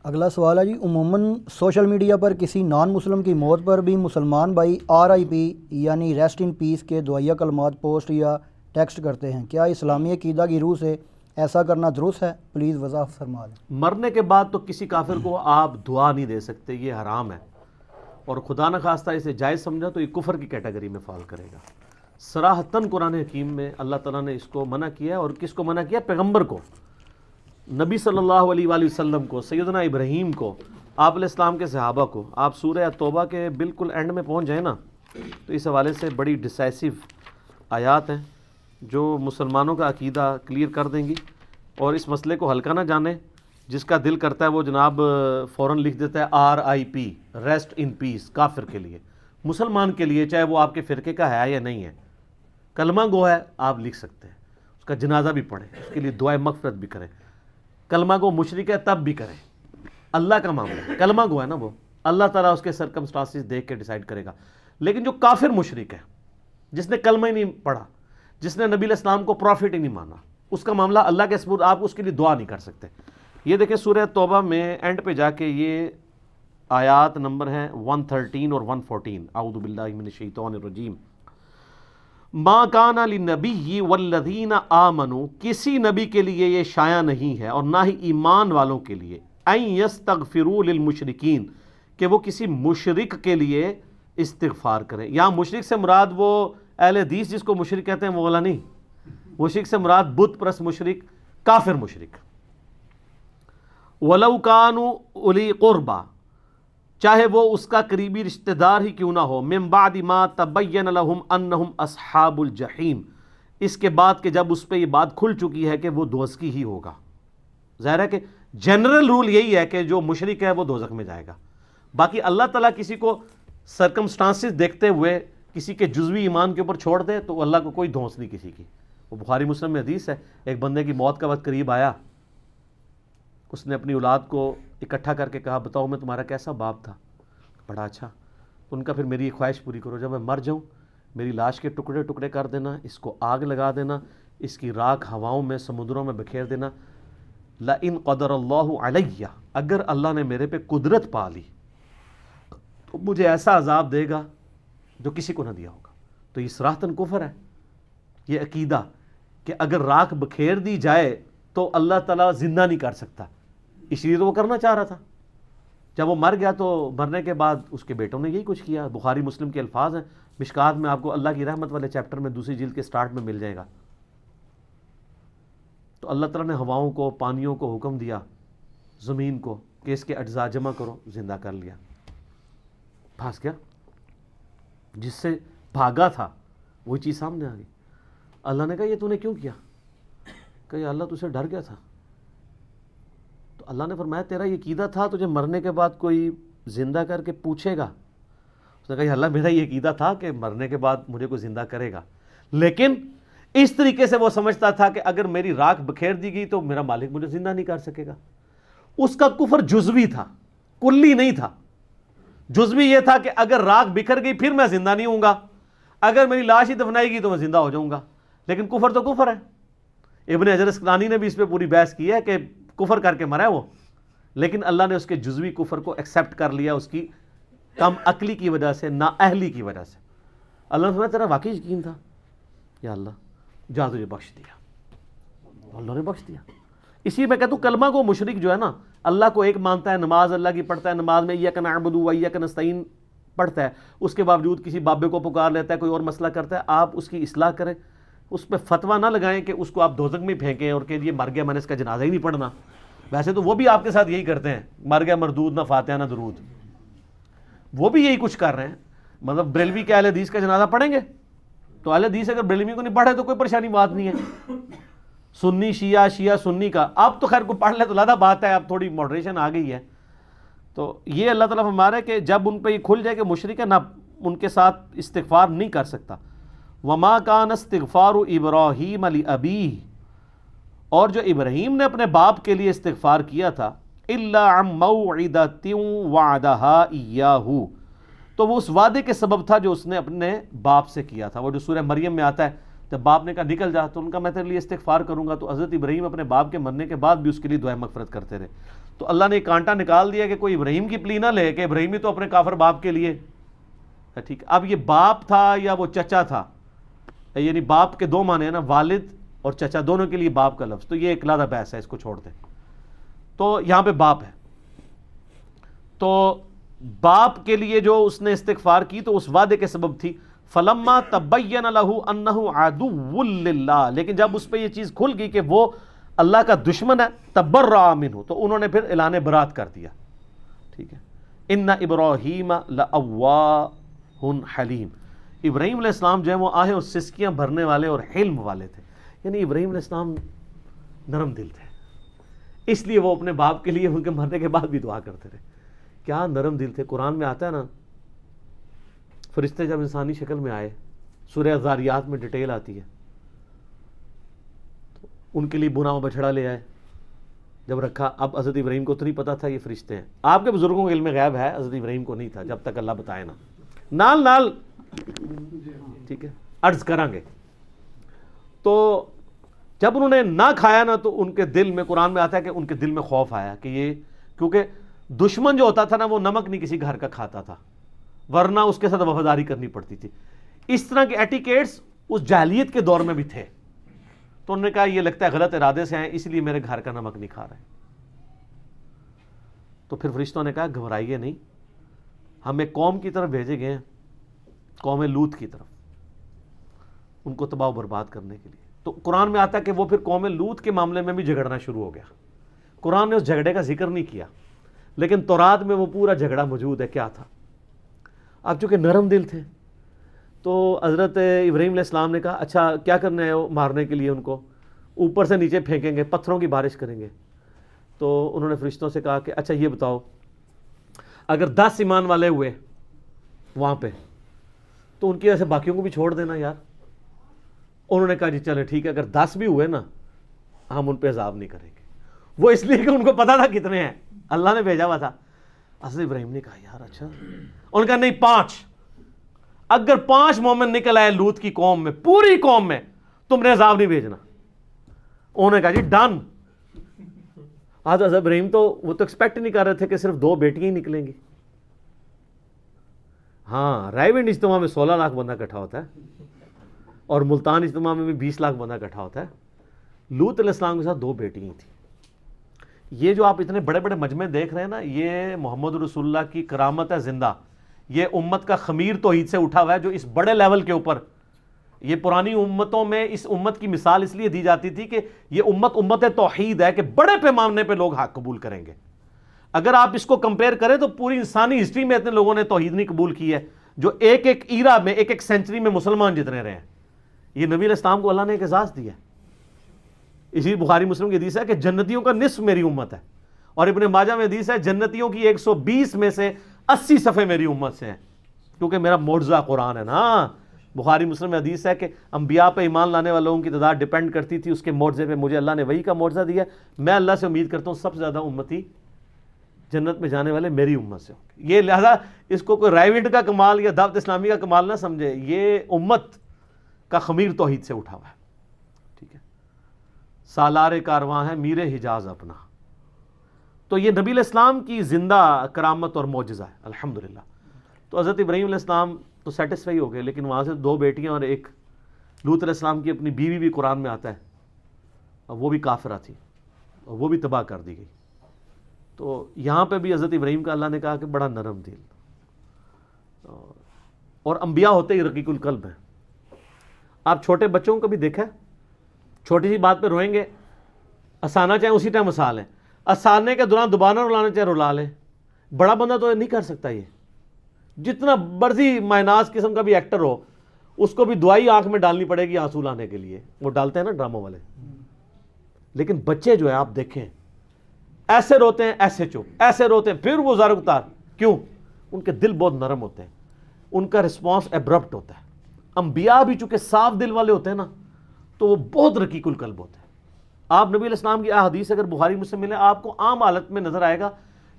اگلا سوال ہے جی، عموماً سوشل میڈیا پر کسی نان مسلم کی موت پر بھی مسلمان بھائی RIP یعنی ریسٹ ان پیس کے دعائیہ کلمات پوسٹ یا ٹیکسٹ کرتے ہیں، کیا اسلامی عقیدہ کی روح سے ایسا کرنا درست ہے؟ پلیز وضاحت فرما دیں۔ مرنے کے بعد تو کسی کافر کو آپ دعا نہیں دے سکتے، یہ حرام ہے، اور خدا نخواستہ اسے جائز سمجھا تو یہ کفر کی کیٹیگری میں فال کرے گا۔ صراحتاً قرآن حکیم میں اللہ تعالیٰ نے اس کو منع کیا ہے، اور کس کو منع کیا؟ پیغمبر کو، نبی صلی اللہ علیہ وآلہ وسلم کو، سیدنا ابراہیم کو، آپ علیہ السلام کے صحابہ کو۔ آپ سورہ توبہ کے بالکل اینڈ میں پہنچ جائیں نا تو اس حوالے سے بڑی ڈیسائسو آیات ہیں جو مسلمانوں کا عقیدہ کلیئر کر دیں گی، اور اس مسئلے کو ہلکا نہ جانے۔ جس کا دل کرتا ہے وہ جناب فوراً لکھ دیتا ہے RIP ریسٹ ان پیس، کافر کے لیے، مسلمان کے لیے چاہے وہ آپ کے فرقے کا ہے یا نہیں ہے، کلمہ گو ہے، آپ لکھ سکتے ہیں، اس کا جنازہ بھی پڑھیں، اس کے لیے دعائے مغفرت بھی کریں۔ کلمہ گو مشرک ہے تب بھی کریں، اللہ کا معاملہ ہے، کلمہ گو ہے نا، وہ اللہ تعالیٰ اس کے سرکمسٹانسز دیکھ کے ڈیسائیڈ کرے گا۔ لیکن جو کافر مشرک ہے، جس نے کلمہ ہی نہیں پڑھا، جس نے نبی علیہ السلام کو پروفٹ ہی نہیں مانا، اس کا معاملہ اللہ کے سپرد، آپ اس کے لیے دعا نہیں کر سکتے۔ یہ دیکھیں سورہ توبہ میں اینڈ پہ جا کے یہ آیات نمبر ہیں 113 اور 114، اعوذ باللہ من الشیطان الرجیم۔ ما کان للنبی والذین آمنوا، کسی نبی کے لیے یہ شایع نہیں ہے اور نہ ہی ایمان والوں کے لیے، ان یستغفروا للمشرکین، کہ وہ کسی مشرک کے لیے استغفار کریں۔ یہاں مشرک سے مراد وہ اہل حدیث جس کو مشرک کہتے ہیں وہ والا نہیں، مشرک سے مراد بت پرست مشرک، کافر مشرک۔ وَلَوْ كَانُوا أُولِي قُرْبَى، چاہے وہ اس کا قریبی رشتہ دار ہی کیوں نہ ہو، مِن بَعْدِ مَا تَبَيَّنَ لَهُمْ أَنَّهُمْ أَصْحَابُ الْجَحِيمِ، اس کے بعد کہ جب اس پہ یہ بات کھل چکی ہے کہ وہ دوزخی ہی ہوگا۔ ظاہر ہے کہ جنرل رول یہی ہے کہ جو مشرک ہے وہ دوزخ میں جائے گا۔ باقی اللہ تعالیٰ کسی کو سرکمسٹانسز دیکھتے ہوئے کسی کے جزوی ایمان کے اوپر چھوڑ دے تو اللہ کو کوئی دھونس نہیں کسی کی۔ وہ بخاری مسلم میں حدیث ہے، ایک بندے کی موت کا وقت قریب آیا، اس نے اپنی اولاد کو اکٹھا کر کے کہا بتاؤ میں تمہارا کیسا باپ تھا؟ بڑا اچھا۔ ان کا پھر میری ایک خواہش پوری کرو، جب میں مر جاؤں میری لاش کے ٹکڑے ٹکڑے کر دینا، اس کو آگ لگا دینا، اس کی راکھ ہواؤں میں سمندروں میں بکھیر دینا۔ لَإِن قَدَرَ اللَّهُ عَلَيَّ، اگر اللہ نے میرے پہ قدرت پا لی تو مجھے ایسا عذاب دے گا جو کسی کو نہ دیا ہوگا۔ تو یہ صراحتاً کفر ہے، یہ عقیدہ کہ اگر راکھ بکھیر دی جائے تو اللہ تعالیٰ زندہ نہیں کر سکتا، اس لیے تو وہ کرنا چاہ رہا تھا۔ جب وہ مر گیا تو مرنے کے بعد اس کے بیٹوں نے یہی کچھ کیا۔ بخاری مسلم کے الفاظ ہیں، مشکات میں آپ کو اللہ کی رحمت والے چیپٹر میں دوسری جلد کے سٹارٹ میں مل جائے گا۔ تو اللہ تعالیٰ نے ہواؤں کو، پانیوں کو حکم دیا، زمین کو کہ اس کے اجزاء جمع کرو، زندہ کر لیا، پھنس گیا۔ جس سے بھاگا تھا وہی چیز سامنے آ گئی۔ اللہ نے کہا یہ تو نے کیوں کیا؟ کہ یا اللہ تجھے ڈر گیا تھا۔ تو اللہ نے فرمایا تیرا یہ عقیدہ تھا تجھے مرنے کے بعد کوئی زندہ کر کے پوچھے گا؟ اس نے کہا یا اللہ میرا یہ عقیدہ تھا کہ مرنے کے بعد مجھے کوئی زندہ کرے گا، لیکن اس طریقے سے وہ سمجھتا تھا کہ اگر میری راکھ بکھیر دی گئی تو میرا مالک مجھے زندہ نہیں کر سکے گا۔ اس کا کفر جزوی تھا، کلی نہیں تھا۔ جزوی یہ تھا کہ اگر راکھ بکھر گئی پھر میں زندہ نہیں ہوں گا، اگر میری لاش ہی دفنائی گئی تو میں زندہ ہو جاؤں گا۔ لیکن کفر تو کفر ہے۔ ابن حجر اسقلانی نے بھی اس پہ پوری بحث کی ہے کہ کفر کر کے مرا ہے وہ، لیکن اللہ نے اس کے جزوی کفر کو ایکسیپٹ کر لیا، اس کی کم عقلی کی وجہ سے، نااہلی کی وجہ سے۔ اللہ نے فرمایا تیرا واقعی یقین تھا، یا اللہ جا تجھے بخش دیا، اللہ نے بخش دیا۔ اسی میں کہتا ہوں کلمہ کو مشرک جو ہے نا، اللہ کو ایک مانتا ہے، نماز اللہ کی پڑھتا ہے، نماز میں ایاک نعبد و ایاک نستعین پڑھتا ہے، اس کے باوجود کسی بابے کو پکار لیتا ہے، کوئی اور مسئلہ کرتا ہے، آپ اس کی اصلاح کریں، اس پہ فتویٰ نہ لگائیں کہ اس کو آپ دوزخ میں پھینکیں اور کہ یہ مر گیا میں نے اس کا جنازہ ہی نہیں پڑھنا۔ ویسے تو وہ بھی آپ کے ساتھ یہی کرتے ہیں، مر گیا مردود، نہ فاتحہ نہ درود، وہ بھی یہی کچھ کر رہے ہیں۔ مطلب بریلوی کے اہل حدیث کا جنازہ پڑھیں گے تو اہل حدیث اگر بریلوی کو نہیں پڑھے تو کوئی پریشانی بات نہیں ہے۔ سنی شیعہ، شیعہ سنی کا، اب تو خیر کو پڑھ لے تو زیادہ بات ہے، اب تھوڑی ماڈریشن آ گئی ہے۔ تو یہ اللہ تعالیٰ فرما رہا ہے کہ جب ان پہ یہ کھل جائے کہ مشرک ہے، نہ ان کے ساتھ استغفار نہیں کر سکتا۔ وما کان استغفار ابراہیم لابیہ، اور جو ابراہیم نے اپنے باپ کے لیے استغفار کیا تھا، الا عن موعدۃ وعدہا ایاہ، تو وہ اس وعدے کے سبب تھا جو اس نے اپنے باپ سے کیا تھا۔ وہ جو سورہ مریم میں آتا ہے جب باپ نے کہا نکل جا تو ان کا میں تیرے لیے استغفار کروں گا، تو حضرت ابراہیم اپنے باپ کے مرنے کے بعد بھی اس کے لیے دعائیں مغفرت کرتے رہے. تو اللہ نے ایک کانٹا نکال دیا کہ کوئی ابراہیم کی پلی نہ لے کہ ابراہیم ہی تو اپنے کافر باپ کے لیے. ٹھیک ہے، اب یہ باپ تھا یا وہ چچا تھا، یعنی باپ کے دو معنی ہیں نا، والد اور چچا دونوں کے لیے باپ کا لفظ، تو یہ ایک علیحدہ بحث ہے، اس کو چھوڑ دیں. تو یہاں پہ باپ ہے، تو باپ کے لیے جو اس نے استغفار کی تو اس وعدے کے سبب تھی. فلما تبین له انه عدو للہ، لیکن جب اس پہ یہ چیز کھل گئی کہ وہ اللہ کا دشمن ہے، تبرأ منہ، تو انہوں نے پھر اعلان برات کر دیا. ٹھیک ہے، ان ابراہیم لأواہ حلیم، ابراہیم علیہ السلام جو ہے وہ آہیں اور سسکیاں بھرنے والے اور حلم والے تھے. یعنی ابراہیم علیہ السلام نرم دل تھے، اس لیے وہ اپنے باپ کے لیے ان کے مرنے کے بعد بھی دعا کرتے رہے. کیا نرم دل تھے. قرآن میں آتا ہے نا، فرشتے جب انسانی شکل میں آئے، سورہ ذاریات میں ڈیٹیل آتی ہے، تو ان کے لیے بنا ہوا بچڑا لے آئے، جب رکھا. اب حضرت ابراہیم کو تو نہیں پتا تھا یہ فرشتے ہیں. آپ کے بزرگوں کے علم غیب ہے، حضرت ابراہیم کو نہیں تھا جب تک اللہ بتائے نا. نال نال ٹھیک ہے عرض کریں گے. تو جب انہوں نے نہ کھایا نا تو ان کے دل میں، قرآن میں آتا ہے کہ ان کے دل میں خوف آیا کہ یہ، کیونکہ دشمن جو ہوتا تھا نا وہ نمک نہیں کسی گھر کا کھاتا تھا، ورنہ اس کے ساتھ وفاداری کرنی پڑتی تھی. اس طرح کے ایٹیکیٹس اس جاہلیت کے دور میں بھی تھے. تو انہوں نے کہا یہ لگتا ہے غلط ارادے سے آئے، اس لیے میرے گھر کا نمک نہیں کھا رہے. تو پھر فرشتوں نے کہا گھبرائیے نہیں، ہم ایک قوم کی طرف بھیجے گئے ہیں، قوم لوط کی طرف، ان کو تباہ و برباد کرنے کے لیے. تو قرآن میں آتا ہے کہ وہ پھر قوم لوط کے معاملے میں بھی جھگڑنا شروع ہو گیا. قرآن نے اس جھگڑے کا ذکر نہیں کیا، لیکن تورات میں وہ پورا جھگڑا موجود ہے. کیا تھا؟ اب چونکہ نرم دل تھے تو حضرت ابراہیم علیہ السلام نے کہا اچھا کیا کرنا ہے مارنے کے لیے ان کو؟ اوپر سے نیچے پھینکیں گے، پتھروں کی بارش کریں گے. تو انہوں نے فرشتوں سے کہا کہ اچھا یہ بتاؤ، اگر 10 ایمان والے ہوئے وہاں پہ تو ان کی وجہ سے باقیوں کو بھی چھوڑ دینا یار. انہوں نے کہا جی چلے ٹھیک ہے، اگر 10 بھی ہوئے نا ہم ان پہ عذاب نہیں کریں گے. وہ اس لیے کہ ان کو پتا تھا کتنے ہیں، اللہ نے بھیجا ہوا تھا. حضرت ابراہیم نے کہا یار اچھا، انہوں نے کہا نہیں 5، اگر 5 مومن نکل آئے لوط کی قوم میں، پوری قوم میں، تم نے عذاب نہیں بھیجنا. انہوں نے کہا جی ڈن. حضرت ابراہیم تو وہ تو ایکسپیکٹ نہیں کر رہے تھے کہ صرف 2 بیٹیاں ہی نکلیں گی. ہاں رائے ونڈ اجتماع میں 16 لاکھ بندہ اکٹھا ہوتا ہے، اور ملتان اجتماع میں بھی 20 لاکھ بندہ اکٹھا ہوتا ہے. لوط علیہ السلام کے ساتھ 2 بیٹیاں ہی تھیں. یہ جو آپ اتنے بڑے بڑے مجمع دیکھ رہے ہیں نا، یہ محمد رسول اللہ کی کرامت ہے زندہ. یہ امت کا خمیر توحید سے اٹھا ہوا ہے، جو اس بڑے لیول کے اوپر، یہ پرانی امتوں میں اس امت کی مثال اس لیے دی جاتی تھی کہ یہ امت توحید ہے، کہ بڑے پیمانے پہ لوگ حق قبول کریں گے. اگر آپ اس کو کمپیئر کریں تو پوری انسانی ہسٹری میں اتنے لوگوں نے توحید نہیں قبول کی ہے جو ایک ایک ایرا میں، ایک ایک سینچری میں مسلمان جتنے رہے ہیں. یہ نبی علیہ السلام کو اللہ نے ایک اعزاز دیا ہے. اسی بخاری مسلم کی حدیث ہے کہ جنتیوں کا نصف میری امت ہے، اور ابن ماجہ میں حدیث ہے جنتیوں کی 120 میں سے 80 صفحے میری امت سے ہیں، کیونکہ میرا معجزہ قرآن ہے نا. بخاری مسلم میں حدیث ہے کہ انبیاء پہ ایمان لانے والوں کی تعداد ڈیپینڈ کرتی تھی اس کے معجزے پہ. مجھے اللہ نے وحی کا معجزہ دیا، میں اللہ سے امید کرتا ہوں سب سے زیادہ امتی جنت میں جانے والے میری امت سے ہوں گے. یہ لہذا اس کو کوئی رائیوڈ کا کمال یا دعوت اسلامی کا کمال نہ سمجھے، یہ امت کا خمیر توحید سے اٹھا ہوا ہے. ٹھیک ہے، سالار کارواں ہے میر حجاز اپنا. تو یہ نبی علیہ السلام کی زندہ کرامت اور معجزہ ہے الحمدللہ. تو حضرت ابراہیم علیہ السلام تو سیٹسفائی ہو گئے، لیکن وہاں سے 2 بیٹیاں اور ایک لوط علیہ السلام کی اپنی بیوی بھی قرآن میں آتا ہے، اور وہ بھی کافرہ تھی اور وہ بھی تباہ کر دی گئی. تو یہاں پہ بھی حضرت ابراہیم کا اللہ نے کہا کہ بڑا نرم دل، اور انبیاء ہوتے ہی رقیق القلب ہیں. آپ چھوٹے بچوں کو بھی دیکھا، چھوٹی سی بات پہ روئیں گے، ہنسانا چاہیں اسی ٹائم ہنسا لیں، ہنسانے کے دوران دوبارہ رلانا چاہیں رلا لیں. بڑا بندہ تو نہیں کر سکتا. یہ جتنا مرضی مائناس قسم کا بھی ایکٹر ہو، اس کو بھی دوائی آنکھ میں ڈالنی پڑے گی آنسو لانے کے لیے، وہ ڈالتے ہیں نا ڈراموں والے. لیکن بچے جو ہے آپ دیکھیں، ایسے روتے ہیں ایسے چپ، ایسے روتے ہیں پھر وہ زار اتار. کیوں؟ ان کے دل بہت نرم ہوتے ہیں، ان کا رسپانس ایبرپٹ ہوتا ہے. انبیاء بھی چونکہ صاف دل والے ہوتے ہیں نا، تو وہ بہت رقیق القلب ہوتے ہیں. آپ نبی علیہ السلام کی احادیث اگر بخاری مسلم ملے، آپ کو عام حالت میں نظر آئے گا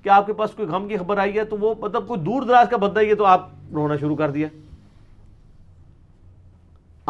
کہ آپ کے پاس کوئی غم کی خبر آئی ہے تو وہ مطلب کوئی دور دراز کا بندہ ہی ہے تو آپ رونا شروع کر دیا.